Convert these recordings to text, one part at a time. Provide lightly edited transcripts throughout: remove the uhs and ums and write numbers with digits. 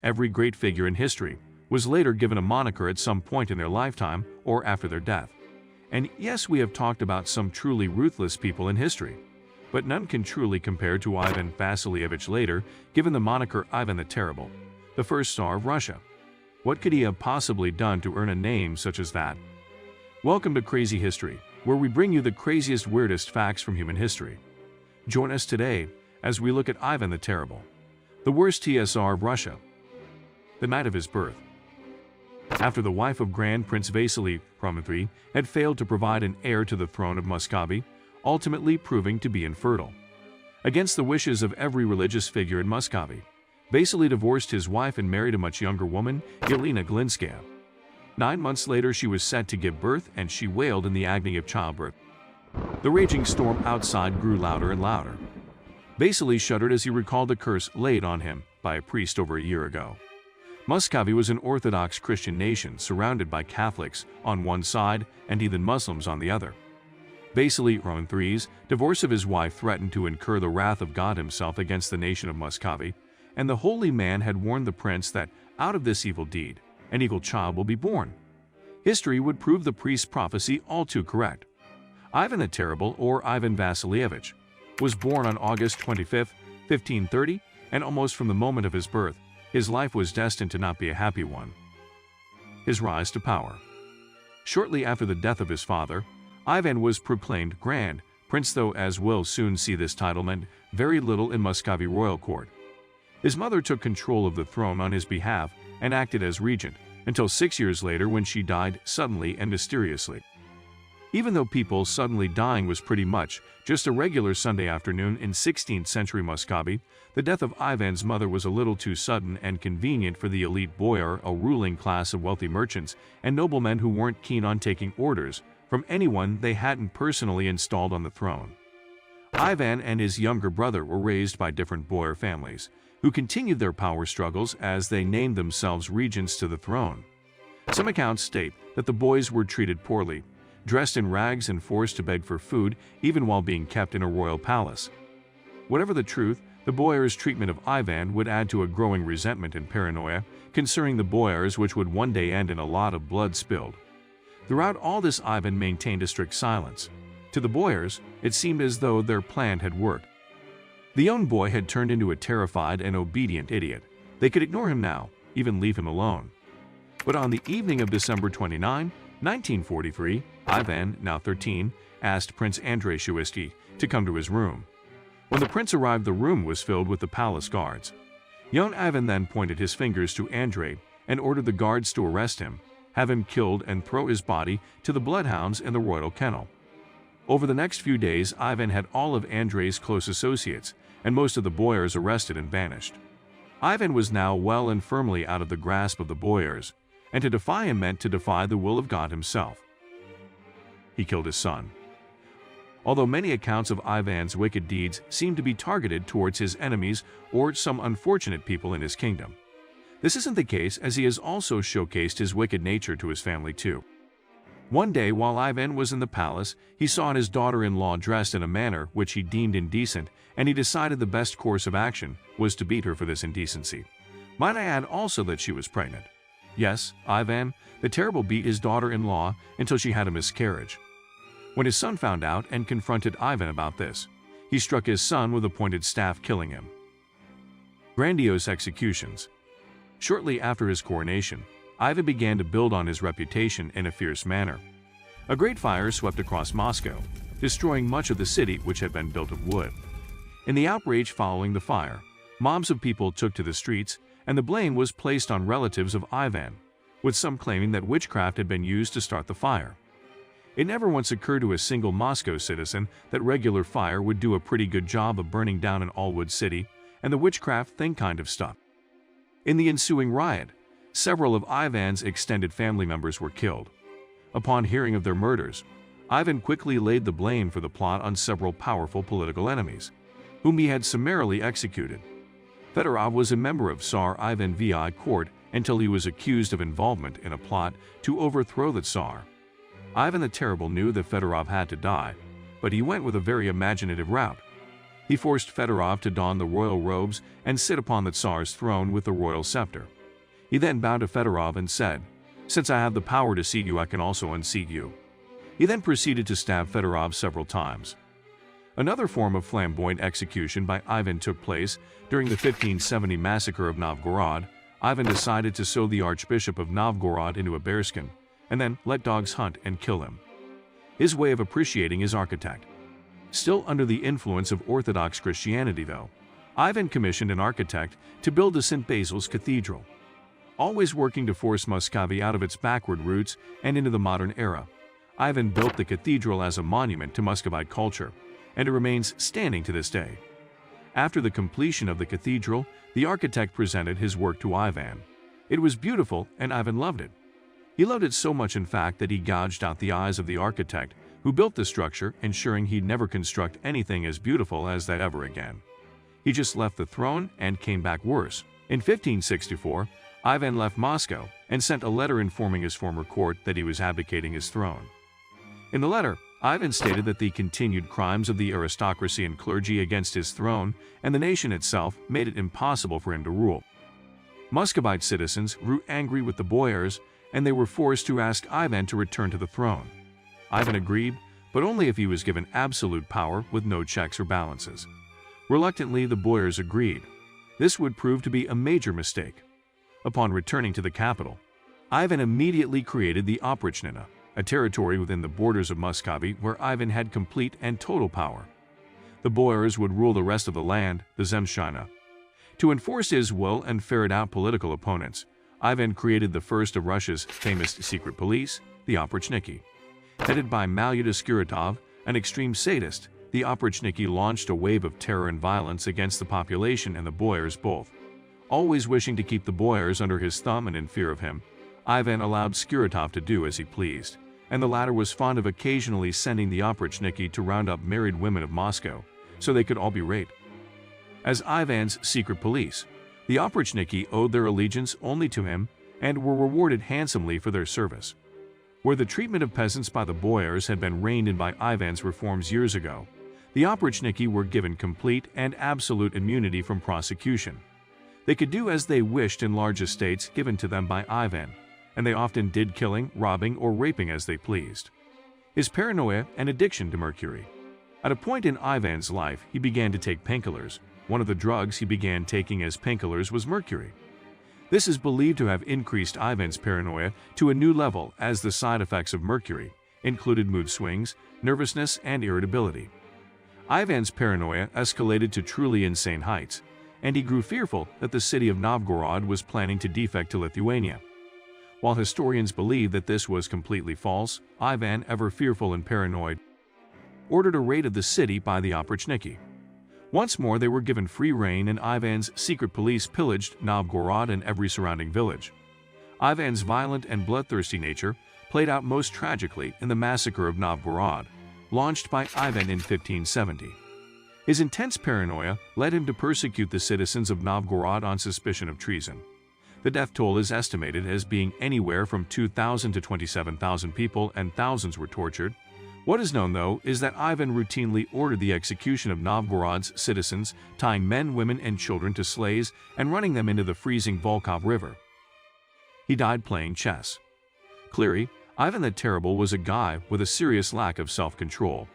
Every great figure in history was later given a moniker at some point in their lifetime or after their death. And yes, we have talked about some truly ruthless people in history, but none can truly compare to Ivan Vasilievich, later given the moniker Ivan the Terrible, the first Tsar of Russia. What could he have possibly done to earn a name such as that? Welcome to Crazy History, where we bring you the craziest, weirdest facts from human history. Join us today as we look at Ivan the Terrible, the worst Tsar of Russia. The night of his birth. After the wife of Grand Prince Vasily III had failed to provide an heir to the throne of Muscovy, ultimately proving to be infertile. Against the wishes of every religious figure in Muscovy, Vasily divorced his wife and married a much younger woman, Yelena Glinskaya. 9 months later, she was set to give birth, and she wailed in the agony of childbirth. The raging storm outside grew louder and louder. Vasily shuddered as he recalled the curse laid on him by a priest over a year ago. Muscovy was an Orthodox Christian nation surrounded by Catholics on one side and heathen Muslims on the other. Vasily III's divorce of his wife threatened to incur the wrath of God himself against the nation of Muscovy, and the holy man had warned the prince that out of this evil deed, an equal child will be born. History would prove the priest's prophecy all too correct. Ivan the Terrible, or Ivan Vasilievich, was born on August 25, 1530, and almost from the moment of his birth, his life was destined to not be a happy one. His rise to power. Shortly after the death of his father, Ivan was proclaimed Grand Prince, though, as we'll soon see, this title meant very little in Muscovy royal court. His mother took control of the throne on his behalf and acted as regent until 6 years later, when she died suddenly and mysteriously. Even though people suddenly dying was pretty much just a regular Sunday afternoon in 16th century Muscovy, the death of Ivan's mother was a little too sudden and convenient for the elite boyar, a ruling class of wealthy merchants and noblemen who weren't keen on taking orders from anyone they hadn't personally installed on the throne. Ivan and his younger brother were raised by different boyar families, who continued their power struggles as they named themselves regents to the throne. Some accounts state that the boys were treated poorly, dressed in rags and forced to beg for food even while being kept in a royal palace. Whatever the truth, the boyars' treatment of Ivan would add to a growing resentment and paranoia concerning the boyars, which would one day end in a lot of blood spilled. Throughout all this, Ivan maintained a strict silence. To the boyars, it seemed as though their plan had worked. The young boy had turned into a terrified and obedient idiot. They could ignore him now, even leave him alone. But on the evening of December 29, 1943, Ivan, now 13, asked Prince Andrei Shuisky to come to his room. When the prince arrived, the room was filled with the palace guards. Young Ivan then pointed his fingers to Andrei and ordered the guards to arrest him, have him killed, and throw his body to the bloodhounds in the royal kennel. Over the next few days, Ivan had all of Andrei's close associates and most of the boyars arrested and banished. Ivan was now well and firmly out of the grasp of the boyars, and to defy him meant to defy the will of God himself. He killed his son. Although many accounts of Ivan's wicked deeds seem to be targeted towards his enemies or some unfortunate people in his kingdom, this isn't the case, as he has also showcased his wicked nature to his family too. One day, while Ivan was in the palace, he saw his daughter-in-law dressed in a manner which he deemed indecent, and he decided the best course of action was to beat her for this indecency. Might I add also that she was pregnant? Yes, Ivan the Terrible beat his daughter-in-law until she had a miscarriage. When his son found out and confronted Ivan about this, he struck his son with a pointed staff, killing him. Grandiose executions. Shortly after his coronation, Ivan began to build on his reputation in a fierce manner. A great fire swept across Moscow, destroying much of the city, which had been built of wood. In the outrage following the fire, mobs of people took to the streets, and the blame was placed on relatives of Ivan, with some claiming that witchcraft had been used to start the fire. It never once occurred to a single Moscow citizen that regular fire would do a pretty good job of burning down an all-wood city, and the witchcraft thing kind of stuck. In the ensuing riot, several of Ivan's extended family members were killed. Upon hearing of their murders, Ivan quickly laid the blame for the plot on several powerful political enemies, whom he had summarily executed. Fedorov was a member of Tsar Ivan VI court until he was accused of involvement in a plot to overthrow the Tsar. Ivan the Terrible knew that Fedorov had to die, but he went with a very imaginative route. He forced Fedorov to don the royal robes and sit upon the Tsar's throne with the royal scepter. He then bowed to Fedorov and said, "Since I have the power to seat you, I can also unseat you." He then proceeded to stab Fedorov several times. Another form of flamboyant execution by Ivan took place during the 1570 massacre of Novgorod. Ivan decided to sew the Archbishop of Novgorod into a bearskin and then let dogs hunt and kill him. His way of appreciating his architect. Still under the influence of Orthodox Christianity though, Ivan commissioned an architect to build a St. Basil's Cathedral. Always working to force Muscovy out of its backward roots and into the modern era, Ivan built the cathedral as a monument to Muscovite culture, and it remains standing to this day. After the completion of the cathedral, the architect presented his work to Ivan. It was beautiful and Ivan loved it. He loved it so much in fact that he gouged out the eyes of the architect who built the structure, ensuring he'd never construct anything as beautiful as that ever again. He just left the throne and came back worse. In 1564, Ivan left Moscow and sent a letter informing his former court that he was abdicating his throne. In the letter, Ivan stated that the continued crimes of the aristocracy and clergy against his throne and the nation itself made it impossible for him to rule. Muscovite citizens grew angry with the boyars, and they were forced to ask Ivan to return to the throne. Ivan agreed, but only if he was given absolute power with no checks or balances. Reluctantly, the boyars agreed. This would prove to be a major mistake. Upon returning to the capital, Ivan immediately created the Oprichnina, a territory within the borders of Muscovy where Ivan had complete and total power. The boyars would rule the rest of the land, the Zemshchina. To enforce his will and ferret out political opponents, Ivan created the first of Russia's famous secret police, the Oprichniki. Headed by Malyuta Skuratov, an extreme sadist, the Oprichniki launched a wave of terror and violence against the population and the boyars both. Always wishing to keep the boyars under his thumb and in fear of him, Ivan allowed Skuratov to do as he pleased, and the latter was fond of occasionally sending the Oprichniki to round up married women of Moscow, so they could all be raped. As Ivan's secret police, the Oprichniki owed their allegiance only to him and were rewarded handsomely for their service. Where the treatment of peasants by the boyars had been reined in by Ivan's reforms years ago, the Oprichniki were given complete and absolute immunity from prosecution. They could do as they wished in large estates given to them by Ivan, and they often did killing, robbing, or raping as they pleased. His paranoia and addiction to mercury. At a point in Ivan's life, he began to take painkillers. One of the drugs he began taking as painkillers was mercury. This is believed to have increased Ivan's paranoia to a new level, as the side effects of mercury included mood swings, nervousness, and irritability. Ivan's paranoia escalated to truly insane heights, and he grew fearful that the city of Novgorod was planning to defect to Lithuania. While historians believe that this was completely false, Ivan, ever fearful and paranoid, ordered a raid of the city by the Oprichniki. Once more they were given free rein and Ivan's secret police pillaged Novgorod and every surrounding village. Ivan's violent and bloodthirsty nature played out most tragically in the massacre of Novgorod, launched by Ivan in 1570. His intense paranoia led him to persecute the citizens of Novgorod on suspicion of treason. The death toll is estimated as being anywhere from 2,000 to 27,000 people, and thousands were tortured. What is known, though, is that Ivan routinely ordered the execution of Novgorod's citizens, tying men, women, and children to sleighs and running them into the freezing Volkhov River. He died playing chess. Clearly, Ivan the Terrible was a guy with a serious lack of self-control,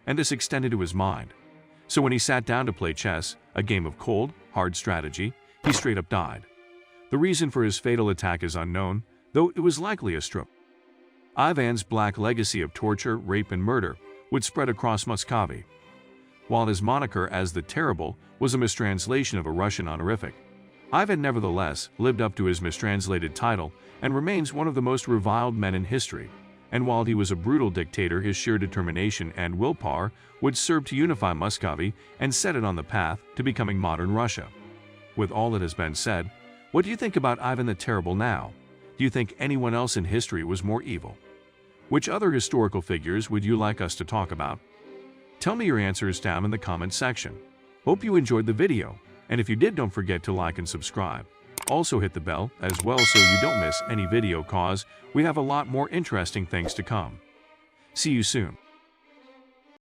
and this extended to his mind. So when he sat down to play chess, a game of cold, hard strategy, he straight up died. The reason for his fatal attack is unknown, though it was likely a stroke. Ivan's black legacy of torture, rape, and murder would spread across Muscovy. While his moniker as the Terrible was a mistranslation of a Russian honorific, Ivan nevertheless lived up to his mistranslated title and remains one of the most reviled men in history. And while he was a brutal dictator, his sheer determination and willpower would serve to unify Muscovy and set it on the path to becoming modern Russia. With all that has been said, what do you think about Ivan the Terrible now? Do you think anyone else in history was more evil? Which other historical figures would you like us to talk about? Tell me your answers down in the comments section. Hope you enjoyed the video, and if you did, don't forget to like and subscribe. Also hit the bell as well so you don't miss any video, cause we have a lot more interesting things to come. See you soon.